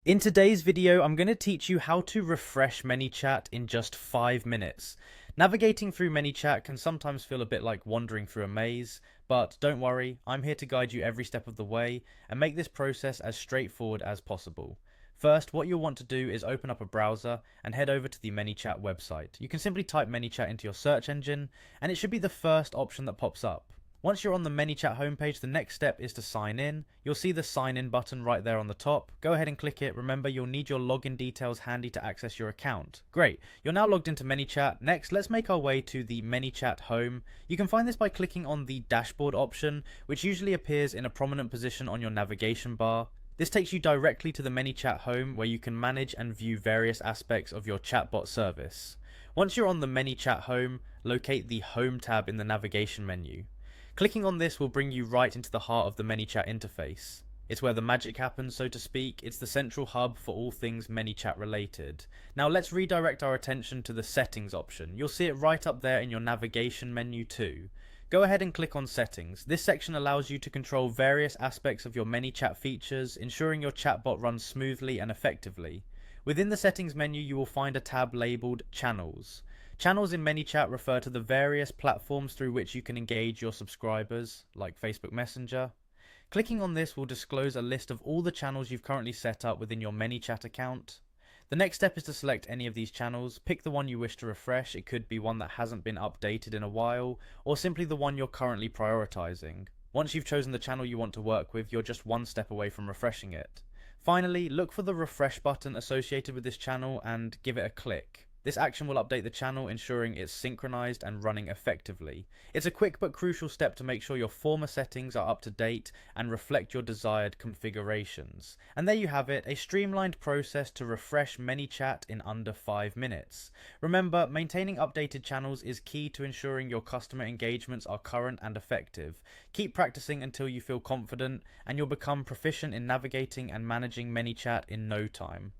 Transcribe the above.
In today's video, I'm going to teach you how to refresh Manychat in just 5 minutes. Navigating through Manychat can sometimes feel a bit like wandering through a maze, but don't worry, I'm here to guide you every step of the way and make this process as straightforward as possible. First, what you'll want to do is open up a browser and head over to the Manychat website. You can simply type Manychat into your search engine and it should be the first option that pops up. Once you're on the Manychat homepage, the next step is to sign in. You'll see the sign in button right there on the top. Go ahead and click it. Remember, you'll need your login details handy to access your account. Great, you're now logged into Manychat. Next, let's make our way to the Manychat home. You can find this by clicking on the dashboard option, which usually appears in a prominent position on your navigation bar. This takes you directly to the Manychat home where you can manage and view various aspects of your chatbot service. Once you're on the Manychat home, locate the Home tab in the navigation menu. Clicking on this will bring you right into the heart of the Manychat interface. It's where the magic happens, so to speak. It's the central hub for all things Manychat related. Now let's redirect our attention to the settings option. You'll see it right up there in your navigation menu too. Go ahead and click on settings. This section allows you to control various aspects of your Manychat features, ensuring your chatbot runs smoothly and effectively. Within the settings menu, you will find a tab labeled Channels. Channels in Manychat refer to the various platforms through which you can engage your subscribers, like Facebook Messenger. Clicking on this will disclose a list of all the channels you've currently set up within your Manychat account. The next step is to select any of these channels. Pick the one you wish to refresh. It could be one that hasn't been updated in a while, or simply the one you're currently prioritizing. Once you've chosen the channel you want to work with, you're just one step away from refreshing it. Finally, look for the refresh button associated with this channel and give it a click. This action will update the channel, ensuring it's synchronized and running effectively. It's a quick but crucial step to make sure your former settings are up to date and reflect your desired configurations. And there you have it, a streamlined process to refresh Manychat in under 5 minutes. Remember, maintaining updated channels is key to ensuring your customer engagements are current and effective. Keep practicing until you feel confident, and you'll become proficient in navigating and managing Manychat in no time.